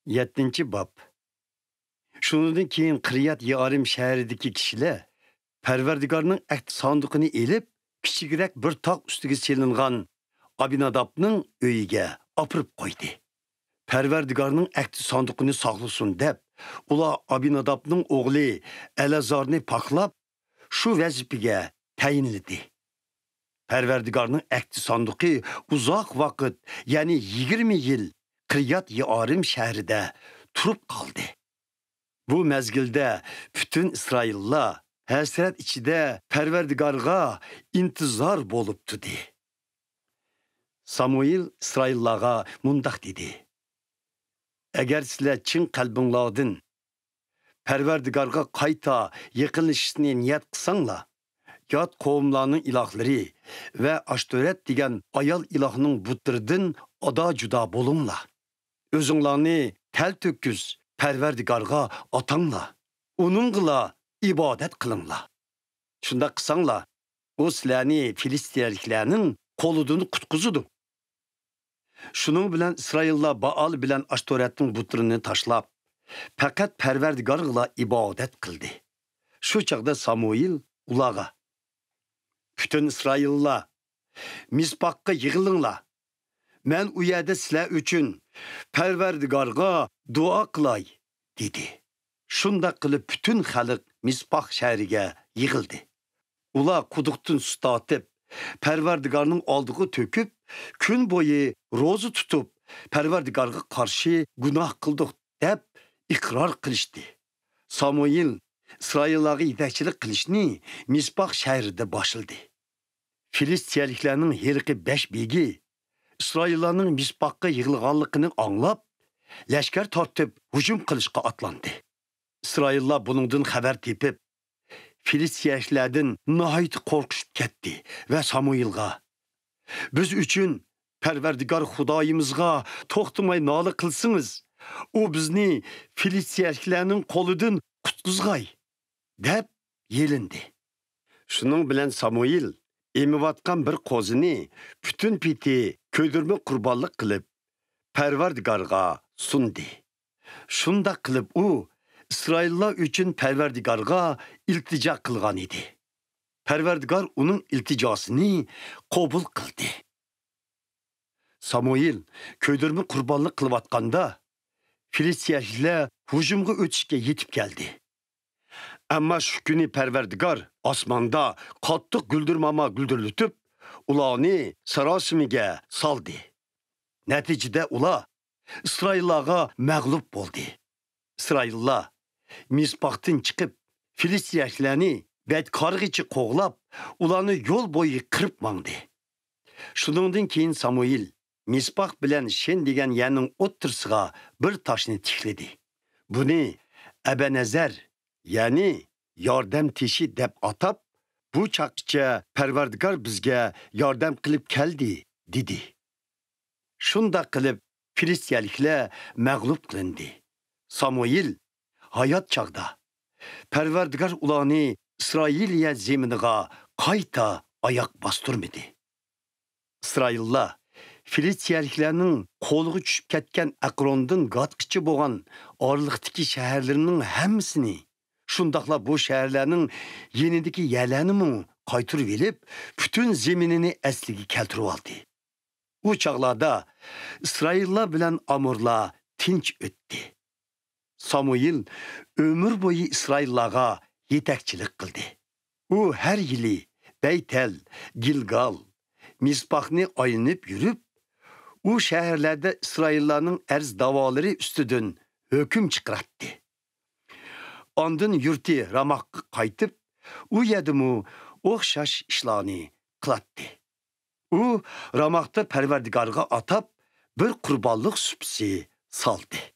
7. bab. Şundan keyin Qiryat Yearim şəhəridəki kişilər Pərverdigarның əhd sandıqını elib, kiçikrək bir taq üstüge selingan Abinadabның öyiga apırıb qoydu. Pərverdigarның əhd sandıqını saqlasın deb, ular Abinadabның oğlu Əlazarını paklab, şu vəzifəyə təyinledi. Pərverdigarның əhd sandıqı uzaq vaqt, yəni 20 yil Qiryat Yearim şəhərində turub qaldı. Bu məzgildə bütün İsraillər həsrət içində Pərverdigarğa intizar bolubdu. Samuel İsraillərə mundaq dedi: Əgər sizlər çin qəlbinlərdən Pərverdigarğa qayta yaqınlaşışını niyət qısanglar, yad qovumlarının ilahları və Aştoret degan ayal ilahının butlarından ada juda bolunglar. Özünlərni təl töküz Pərverdigarğa atanglar. Onunla ibadet qılınlar. Şunda qısanglar, o sizlərni Filistiyaliklərinin qoludan qutquzudu. Şunun bilan İsraillər Baal bilan Aştoretning butlarını taşlab, faqat Pərverdigarğa ibadet qildi. Şu çağda Samuel ulağa: Bütün İsraillər, Mizpaqqa yığılыңlar. Mən u yerdə sizlər üçün Pərverdigarğa dua qılay, dedi. Şunda qılıb bütün xalq Mizpaq şəhəriga yığıldı. Ular quduqdan su tatib, Pərverdigarның aldığı töküb, gün boyu rozu tutub, Pərverdigarğa qarşı günah qıldıq deb iqrar qilishdi. Samuel İsraillərə yetəkçilik qilishni Mizpaq şəhərində başladı. Filistiyaliklərinin heriqi 5 begi İsraillərinin Mizpaqqa yığılğanlığını anlab, ləşkər tartıb hücum qilishqa atlandı. İsraillər bunundan xəbər tepib, Filistiyaliklərdən nəhayət qorxuşub ketdi və Samuelға: Biz üçün Pərverdigar Xudayımızğa toxtumay nalı qılsınız, o bizni Filistiyaliklərinin qoludan qutquzğay, deb yelindi. Şunun bilan Samuel emivatqan bir qozini bütün piti köydürmə qurbanlıq qılıb Pərverdigarğa sundi. Şunda qılıb o, İsraillər üçün Pərverdigarğa iltica qılğan idi. Pərverdigar onun ilticasını qəbul qıldı. Samuel köydürmə qurbanlıq qılıb atqanda, Filistiyaliklər hücumğa ötüşkə yetib gəldi. Amma şu günü Pərverdigar asmanda qattiq güldürmama güldürlütüb, ularni sarosimiga saldı. Nəticədə ular İsraillərə məğlub boldu. İsraillər Mizpaqdan çıxıb Filistiyaliklərni bədkarlıqçı qoğlab, ularni yol boyu qırıb mangdı. Şunundan keyin Samuel Mizpaq bilan Şen degan yerning o'ttirsiga bir toshni tikledi. Buni Ebenezer, yani yordam teshi deb atab, bu chaqcha Pərverdigar bizga yordam qilib keldi, dedi. Shunda qilib Filistiyaliklar mag'lub qilindi. Samuel hayot chaqda Pərverdigar ularni İsrailiya zeminiga qayta oyoq bostirmadi. İsraillar Filistiyaliklarning qo'liga tushib ketgan Aqrondan qatqichi bo'lgan orliqdagi shaharlarning hammasini, shundaqla bu shaharlarning yenidagi yerlarni qaytirib elib, bütün zeminini asliga keltirib oldi. Bu chaqlarda İsraillar bilan Amurlar tinch o'tdi. Samuel ömür boyu İsraillarga yetakchilik qildi. U har yili Beytel, Gilgal, Mizpaqni aylanib yurib, u şəhərlərdə İsraillərinin ərz davaları üstüdən hökm çıxartdı. Ondan yurti Ramaqqa qaytıb, u yedimu oxşaş işlarni qılatdı. U Ramaqda Pərverdigarğa atab bir qurbanlıq süpsi saldı.